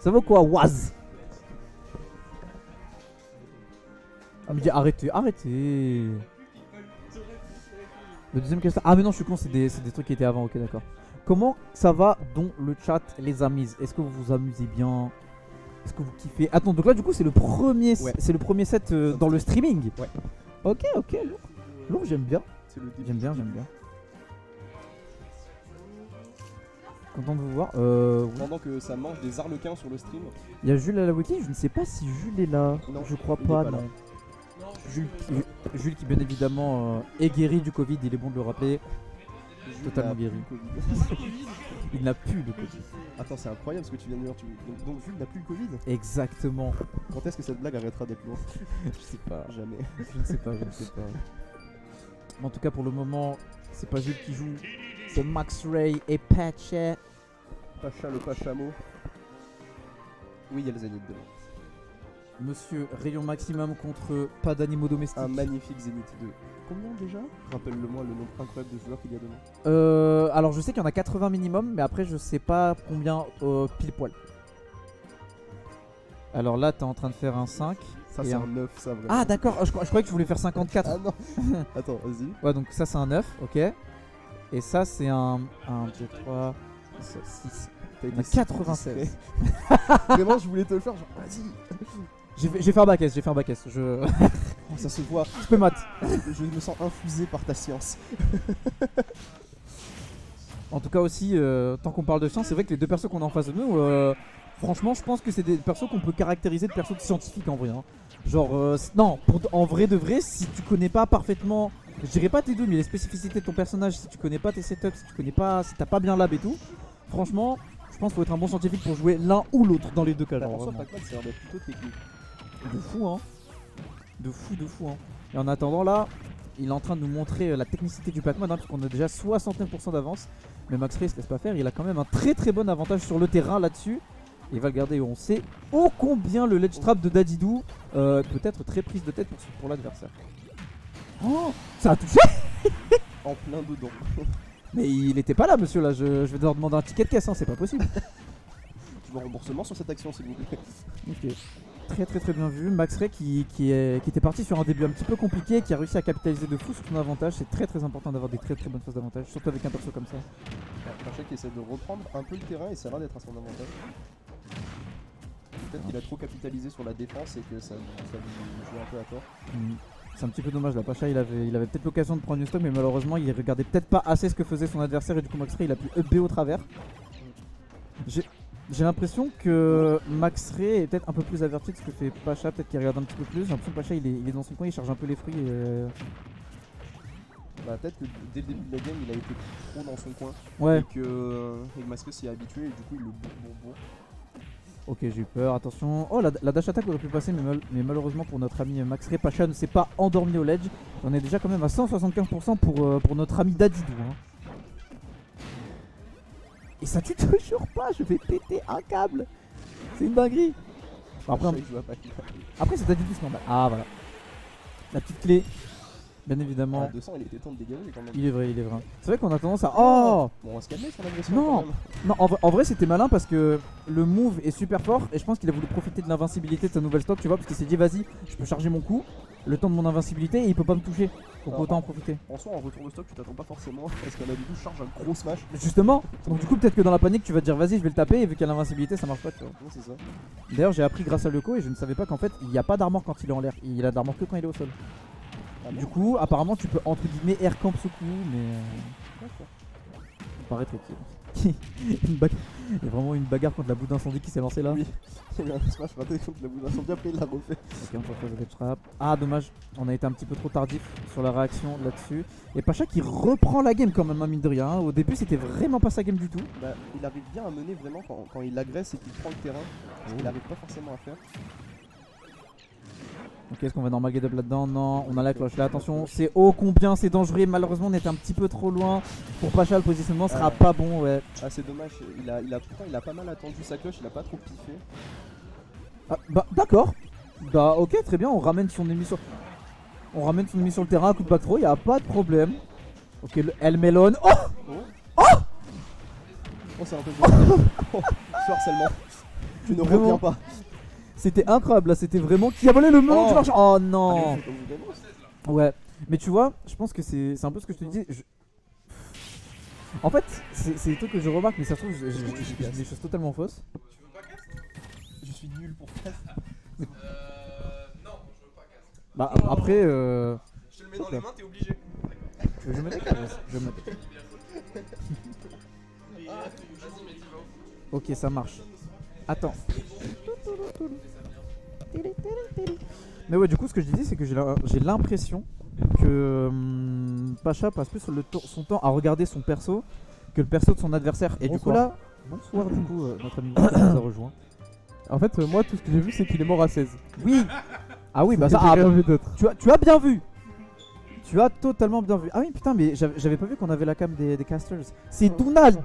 Ça va quoi, Waz? Il me dit arrêtez, arrêtez. Le deuxième question. Ah mais non je suis con, c'est des trucs qui étaient avant, ok d'accord. Comment ça va dans le chat les amis? Est-ce que vous vous amusez bien? Est-ce que vous kiffez? Attends, donc là du coup c'est le premier set dans le streaming. Ouais. Ok, lourd. Lourd, j'aime bien. J'aime bien. Content de vous voir. Pendant que ça mange des arlequins sur le stream. Il y a Jules à la wiki, je ne sais pas si Jules est là. Non, je crois il est pas, pas là. non. Jules qui bien évidemment est guéri du Covid, il est bon de le rappeler. Totalement guéri. Il n'a plus le Covid. Attends, c'est incroyable ce que tu viens de dire. Donc Jules n'a plus le Covid? Exactement. Quand est-ce que cette blague arrêtera d'être lourde? Je sais pas. Jamais. Je ne sais pas. En tout cas pour le moment, c'est pas Jules qui joue, c'est Max Ray et Pacha. Pacha le Pachamo. Oui, il y a le Zénith devant. Monsieur Rayon Maximum contre pas d'animaux domestiques. Un magnifique Zénith 2. Combien déjà? Rappelle-le-moi le nombre incroyable de joueurs qu'il y a dedans. Alors je sais qu'il y en a 80 minimum, mais après je sais pas combien pile poil. Alors là t'es en train de faire un 5. Ça c'est un 9 ça vraiment. Ah d'accord, je croyais que tu voulais faire 54. Ah non. Attends, vas-y. Ouais donc ça c'est un 9, ok. Et ça c'est un 2, 3, 6. T'as été 96. Vraiment je voulais te le faire, genre vas-y. J'ai fait un bac S, je... Oh, ça se voit. Je peux maths. Je me sens infusé par ta science. En tout cas aussi, tant qu'on parle de science, c'est vrai que les deux persos qu'on a en face de nous, franchement je pense que c'est des persos qu'on peut caractériser de persos scientifiques en vrai. Hein. Genre, non, en vrai de vrai, si tu connais pas parfaitement, je dirais pas tes deux, mais les spécificités de ton personnage, si tu connais pas tes setups, si tu connais pas, si t'as pas bien lab et tout, franchement, je pense qu'il faut être un bon scientifique pour jouer l'un ou l'autre dans les deux cas. En soi, Pac-Man, c'est plutôt technique. De fou, hein. De fou, hein. Et en attendant, là, il est en train de nous montrer la technicité du Pac-Man, hein, puisqu'on a déjà 69% d'avance. Mais Max Ray se laisse pas faire, il a quand même un très bon avantage sur le terrain là-dessus. Il va le garder, on sait ô combien le ledge trap de Dadidou peut être très prise de tête pour l'adversaire. Oh, ça a touché. En plein dedans. Mais il était pas là, monsieur, là, je vais devoir demander un ticket de caisse, hein, c'est pas possible. Je veux remboursement sur cette action, s'il vous plaît. Ok. Très bien vu. Max Ray qui était parti sur un début un petit peu compliqué, qui a réussi à capitaliser de fou sur son avantage. C'est très important d'avoir des très bonnes phases d'avantage, surtout avec un perso comme ça. Pacha qui essaie de reprendre un peu le terrain et ça a l'air d'être à son avantage. Peut-être qu'il a trop capitalisé sur la défense et que ça lui joue un peu à tort. C'est un petit peu dommage là, Pacha il avait peut-être l'occasion de prendre une stock, mais malheureusement il regardait peut-être pas assez ce que faisait son adversaire et du coup Max Ray il a pu up B au travers. J'ai l'impression que Max Ray est peut-être un peu plus averti de ce que fait Pacha, peut-être qu'il regarde un petit peu plus. J'ai l'impression que Pacha il est dans son coin, il charge un peu les fruits et... Bah peut-être que dès le début de la game il a été trop dans son coin. Ouais. Et que Max Ray s'y est habitué et du coup il le bon. Ok, j'ai eu peur, attention. Oh, la dash attack aurait pu passer, mais malheureusement pour notre ami Max Ray, Pacha ne s'est pas endormi au ledge. On est déjà quand même à 175% pour notre ami Dadidou. Hein. Et ça tue toujours pas, je vais péter un câble. C'est une dinguerie. Bon, après c'est Dadidou, c'est normal. Ah voilà. La petite clé. Bien évidemment. À 200 il était temps de dégager quand même. Il est vrai. C'est vrai qu'on a tendance à... Oh bon, on va se calmer sur l'agression. Non, en vrai c'était malin parce que le move est super fort et je pense qu'il a voulu profiter de l'invincibilité de sa nouvelle stock, tu vois, parce qu'il s'est dit vas-y, je peux charger mon coup, le temps de mon invincibilité et il peut pas me toucher. Donc autant en profiter. En soi, en retour de stock, tu t'attends pas forcément parce qu'un Dadidou charge un gros smash. Justement, donc du coup peut-être que dans la panique tu vas te dire vas-y je vais le taper et vu qu'il y a l'invincibilité ça marche pas, tu vois. Non, c'est ça. D'ailleurs j'ai appris grâce à Leco et je ne savais pas qu'en fait il n'y a pas d'armor quand il est en l'air, il a d'armor que quand il est au sol. Du coup, apparemment, tu peux entre guillemets air camp ce coup, mais. D'accord. Ça paraît très cool. Il y a vraiment une bagarre contre la boule d'incendie qui s'est lancée là. Oui, il y a eu un smash raté contre la boule d'incendie, après il l'a refait. Ok, on peut faire le trap. Ah, dommage, on a été un petit peu trop tardif sur la réaction là-dessus. Et Pacha qui reprend la game quand même, hein, mine de rien. Au début, c'était vraiment pas sa game du tout. Bah, il arrive bien à mener vraiment quand il agresse et qu'il prend le terrain. Il arrive pas forcément à faire. Ok, est-ce qu'on va normal get up là-dedans? Non, on a la cloche là, attention, c'est ô combien c'est dangereux. Malheureusement on était un petit peu trop loin. Pour Pacha le positionnement sera pas bon, ouais. Ah c'est dommage, il a pas mal attendu sa cloche, il a pas trop piffé. Ah, bah d'accord. Bah ok, très bien, on ramène son ennemi sur le terrain à coup de back throw, y a pas de problème. Ok, le El Melon. Oh Oh, c'est un peu beau. Oh, harcèlement. Tu ne Vraiment. reviens pas. C'était incroyable là, c'était vraiment qui a volé le melon Oh. du marché. Oh non. Allez, c'est comme vous gagnez. Ouais, mais tu vois, je pense que c'est un peu ce que je te disais. En fait, c'est des trucs que je remarque, mais ça se trouve, je dis des choses totalement fausses. Je suis nul pour faire. Non, je veux pas casque. Bah après, Je te le mets dans les mains, t'es obligé. tu veux que je me mette Je me mette. Vas-y, mais tu vas au foot. Ok, ça marche. Attends. Mais ouais, du coup, ce que je disais, c'est que j'ai l'impression que Pacha passe plus son temps à regarder son perso que le perso de son adversaire. Et du coup, Bonsoir. là, bonsoir, du coup, notre ami Lucas nous a rejoint. En fait, moi, tout ce que j'ai vu, c'est qu'il est mort à 16. Oui. Ah oui, bah J'ai ça. rien vu d'autre. Tu as bien vu. Tu as totalement bien vu. Ah oui, putain, mais j'avais pas vu qu'on avait la cam des casters. C'est Donald.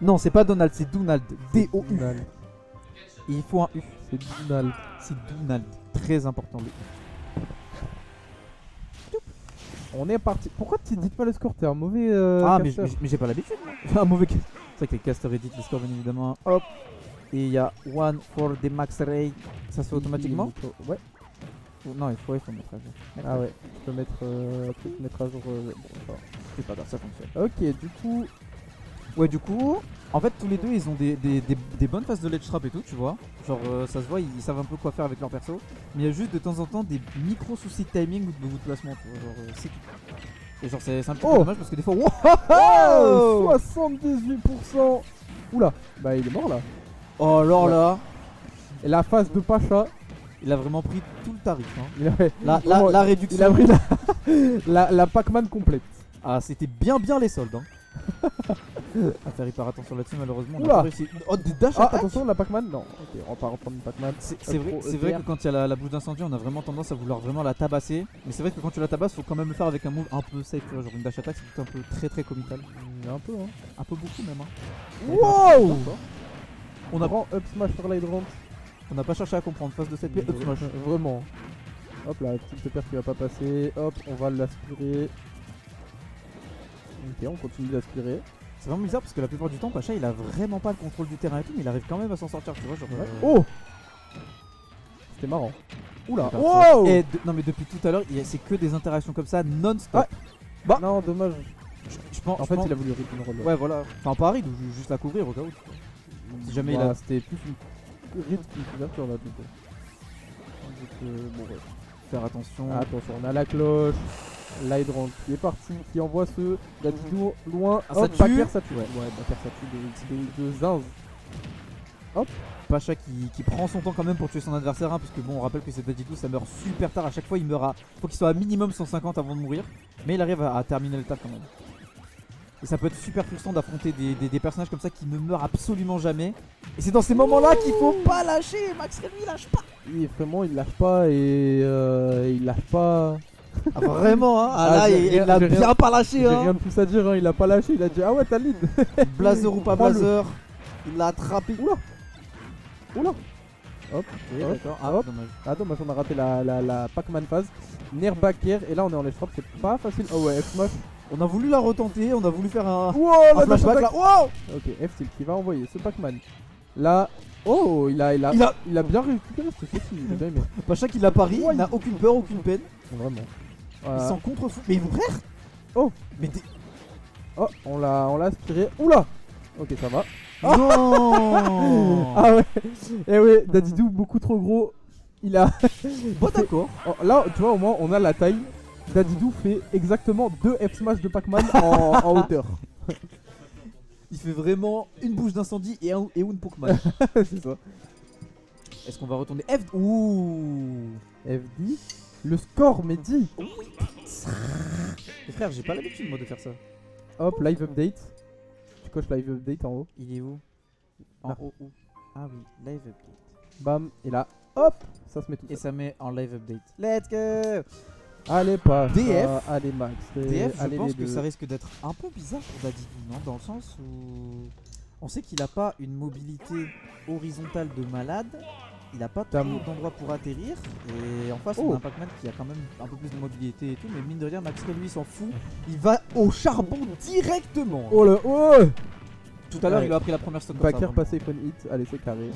Non, c'est pas Donald, c'est Donald. D-O-U. Donald. Il faut un U. C'est Donald. C'est Donald. Très important. On est parti. Pourquoi tu dites pas le score? T'es un mauvais. Ah, mais caster. j'ai pas l'habitude. Moi. Un mauvais. C'est vrai que les casters éditent les scores, bien évidemment. Hop. Et il y a one for the max rate. Ça se fait automatiquement. Ouais. Non, il faut mettre à jour. Ah ouais. Je peux mettre à jour. Bon, ça va. C'est pas grave, ça fonctionne. Ok, du coup. Ouais, du coup, en fait, tous les deux, ils ont des bonnes phases de ledge trap et tout, tu vois. Genre, ça se voit, ils savent un peu quoi faire avec leur perso. Mais il y a juste de temps en temps des micro soucis de timing ou de placement, tu vois. Genre, c'est tout. Et genre, c'est un petit peu dommage parce que des fois, Oh 78%. Oula. Bah, il est mort là. oh alors là, Et la phase de Pacha. il a vraiment pris tout le tarif. Hein. Il a, La il réduction. a pris la Pac-Man complète. Ah, c'était bien les soldes. Hein. À faire hyper attention là-dessus, malheureusement. On a Oula. pas réussi. Oh, des dash Ah, attack. attention, la Pac-Man. Non, ok, on va pas reprendre une Pac-Man. C'est vrai que quand il y a la bouche d'incendie, on a vraiment tendance à vouloir vraiment la tabasser. Mais c'est vrai que quand tu la tabasses, faut quand même le faire avec un move un peu safe, tu vois. Genre une dash attack, c'est tout un peu très comical. Un peu, hein. Un peu beaucoup même. Hein. Wow. On a, Prend up smash sur l'hydrant. on n'a pas cherché à comprendre. Phase de 7 up smash. Vraiment. Hop là, petite paire qui va pas passer. Hop, on va l'aspirer. Ok, on continue d'aspirer. C'est vraiment bizarre parce que la plupart du temps, Pacha il a vraiment pas le contrôle du terrain et tout, mais il arrive quand même à s'en sortir, tu vois. Genre, Oh. C'était marrant. Oula. hyper Wow. fort. Et non, mais depuis tout à l'heure, c'est que des interactions comme ça non-stop. Ouais. Bah. Non, dommage. Je pense, En je fait, pense- il a voulu rip une roll. Ouais, voilà. Enfin, pas Harry, donc juste la couvrir au cas où. Si jamais il a. C'était plus une rip qu'une couverture là, du coup. Donc, bon, ouais. Faire attention. Attention, on a la cloche. L'hydrant qui est parti, qui envoie ce Dadidou loin. Ah, ça Hop, tue. Baker, ça tue. Ouais, Baker, ça tue de zinz. Pacha qui prend son temps quand même pour tuer son adversaire, hein, parce que bon, on rappelle que c'est Dadidou, ça meurt super tard. À chaque fois, il meurt à. Faut qu'il soit à minimum 150 avant de mourir. Mais il arrive à terminer le taf quand même. Et ça peut être super frustrant d'affronter des personnages comme ça qui ne meurent absolument jamais. Et c'est dans ces moments-là qu'il faut pas lâcher. Max Ray, lui, lâche pas. Vraiment, il lâche pas et il lâche pas. Ah, vraiment, hein. Ah, là, j'ai il rien- a j'ai bien pas lâché, J'ai hein. rien de plus à dire, hein. Il a pas lâché, il a dit ah ouais, t'as le lead. Blazer ou pas Prends-le. Blazer, il l'a attrapé. Oula. Hop, Oui, hop, d'accord. Ah, hop. dommage. Ah dommage, on a raté la Pac-Man phase. Baker et là on est en ledge trap, c'est pas facile. Oh ouais, F smash. On a voulu la retenter, on a voulu faire un. Wow, Un la flashback là. Wow. Ok, F tilt qui va envoyer ce Pac-Man. Là, oh, il a bien récupéré ce truc, il a bien aimé. Pacha qui l'a pari, Ouais. il n'a aucune peur, aucune peine. Vraiment. Il Voilà. s'en contrefou. Mais mon frère. Oh. Mais t'es. Oh, on l'a aspiré. Oula. Ok, ça va. Non. Ah ouais. Eh ouais, Dadidou beaucoup trop gros. Il a. Bon, d'accord. Oh, là, tu vois, au moins on a la taille. Dadidou fait exactement 2 F smash de Pac-Man en hauteur. Il fait vraiment une bouche d'incendie et une Pokémon. C'est ça. Est-ce qu'on va retourner F? Ouh. FD. Le score, mais dit. Mais frère, j'ai pas l'habitude moi de faire ça. Hop, live update. Tu coches live update en haut. Il est où? En Là. haut où? Ah oui, live update. Bam. Et là, hop, ça se met tout Et seul. ça met en live update. Let's go. Allez, pas. DF. Allez, Max. DF, je allez, pense les que deux. ça risque d'être un peu bizarre pour Dadidou, non? Dans le sens où on sait qu'il a pas une mobilité horizontale de malade, il a pas trop d'endroits pour atterrir, et en face on a un Pac-Man qui a quand même un peu plus de mobilité et tout, mais mine de rien, Max Ray, lui s'en fout, il va au charbon directement. Oh le. Oh. Tout à l'heure Ouais. il a pris la première stock comme ça, Baker vraiment. passé phone hit. Allez, c'est carré.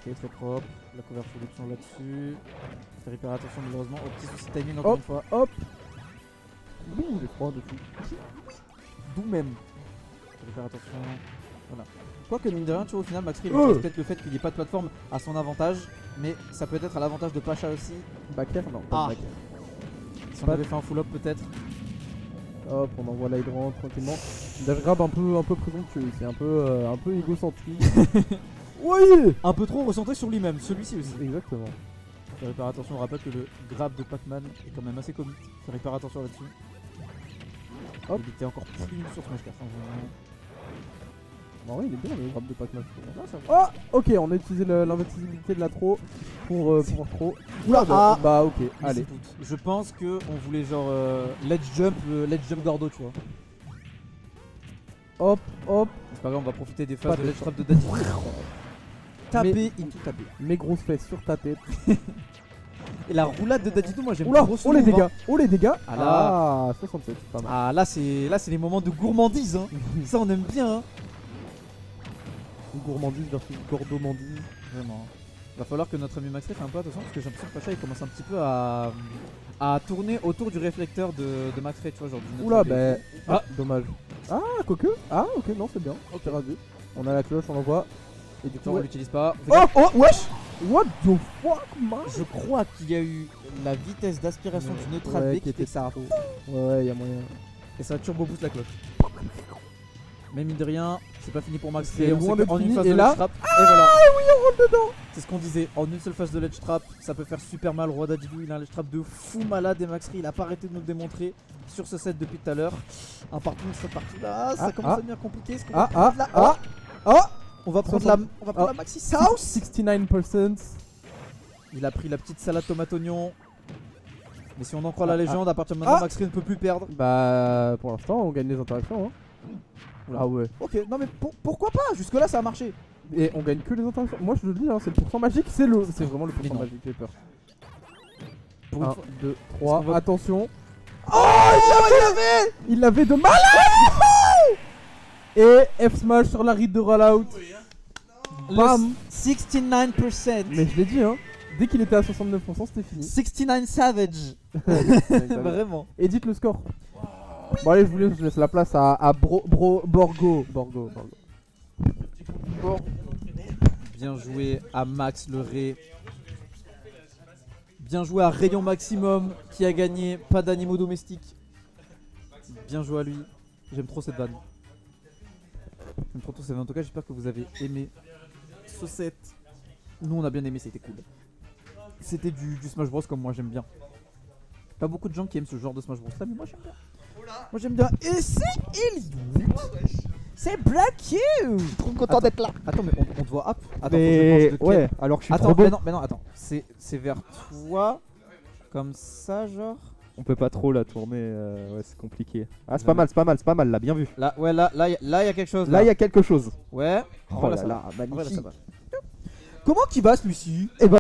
Très propre. La couverture d'option là-dessus. Faire hyper attention malheureusement au petit souci de timing encore une fois. Hop. Ouh, j'ai froid dessus. D'où même. Faire hyper attention. Voilà. Quoique mine de rien, tu vois, au final, Max Free utilise peut-être le fait qu'il n'y ait pas de plateforme à son avantage, mais ça peut être à l'avantage de Pacha aussi. Backer, non, pas Ah. de backer. Si on avait fait un full up peut-être. Hop, on envoie l'hydrant tranquillement. Dash grab un peu présomptueux ici, un peu égocentrique. Oui. Un peu trop recentré sur lui-même, celui-ci aussi. Exactement. Faire hyper attention, on rappelle que le grab de Pac-Man est quand même assez comique. Faire hyper attention là-dessus. Hop. Il était encore plus nul sur Smash 4. En vrai, il est bien le grab de Pac-Man. Là, ça va. Oh, ok, on a utilisé l'invisibilité de la throw pour throw. Oula, Bah, bah, ok, Mais allez. c'est tout. Je pense que on voulait genre let's jump Gordo, tu vois. Hop, hop. C'est pas grave, on va profiter des Pas phases de de ledge trap de Daddy. Taper, il tout taper. Mes grosses fesses sur ta tête. Et la roulade de Dadidou, moi j'aime Oula, trop ce oh les move, hein. dégâts, oh les dégâts. Ah là. Ah, 67, c'est pas mal. Ah là c'est les moments de gourmandise hein. Ça on aime bien hein. Gourmandise versus gordomandise. Vraiment. Va falloir que notre ami Maxré fasse un peu attention parce que j'ai l'impression que Pacha il commence un petit peu à tourner autour du réflecteur de Maxré, tu vois, genre du Oula, neutre. bah. Ah, dommage. Ah, quoique. Ah, ok, non, c'est bien. Ok, ravi. On a la cloche, on l'envoie. Et du coup, on l'utilise pas. oh, wesh. What the fuck, man. Je crois qu'il y a eu la vitesse d'aspiration du neutral Ouais, B qui qui était fait ça. Ouais, y'a moyen. Et ça turbo boost la cloche. Mais mine de rien, c'est pas fini pour Max. C'est Et on loin sait d'être qu'en une fini, phase et de là- ledge trap, et voilà. Oui, on rentre dedans. C'est ce qu'on disait. En une seule phase de ledge trap, ça peut faire super mal. Roi Dadidou, il a un ledge trap de fou malade et Maxri, il a pas arrêté de nous le démontrer sur ce set depuis tout à l'heure. Un partout, une partout là, ça commence à devenir compliqué. Est-ce qu'on va prendre la- On va prendre la, on va prendre la Maxi South. 69%. Il a pris la petite salade tomate oignon. Mais si on en croit la légende, à partir de maintenant, Maxri ne peut plus perdre. Bah, pour l'instant, on gagne les interactions. Hein. Ah ouais. Ok, non mais pourquoi pas? Jusque là ça a marché. Et on gagne que les interactions. Moi, je le dis, hein, c'est le pourcent magique, c'est vraiment le Mais pourcent non. magique, j'ai peur. Pour une 1, fois. 2, Est-ce 3, qu'on va- attention. Il l'avait de malade. Et F smash sur la ride de rollout. Bam. 69%. Mais je l'ai dit, hein. Dès qu'il était à 69%, c'était fini. 69 Savage. Vraiment. Vraiment. Et dites le score. Bon allez, je laisse la place à Borgo. Bien joué à Max le Ré. Bien joué à Rayon Maximum qui a gagné. Pas d'animaux domestiques. Bien joué à lui. J'aime trop cette vanne. J'aime trop cette vanne. En tout cas, j'espère que vous avez aimé ce set. Nous, on a bien aimé, c'était cool. C'était du Smash Bros comme moi j'aime bien. Pas beaucoup de gens qui aiment ce genre de Smash Bros là, mais moi j'aime bien. Moi j'aime bien. Et c'est Eliud. C'est Black You. Je suis trop content d'être là. Attends, mais on te voit up. Attends, Mais faut que je mange de ouais, alors que je suis Attends, trop bon. mais non, attends. C'est vers toi. Comme ça, genre. On peut pas trop la tourner, ouais, c'est compliqué. Ah, c'est pas mal, là, bien vu. Là, ouais, là, y a quelque chose. Là, il y a quelque chose. Ouais. Oh Voilà, là ça là, va. Voilà, magnifique. ça va. Comment qu'il va celui-ci? Eh ben,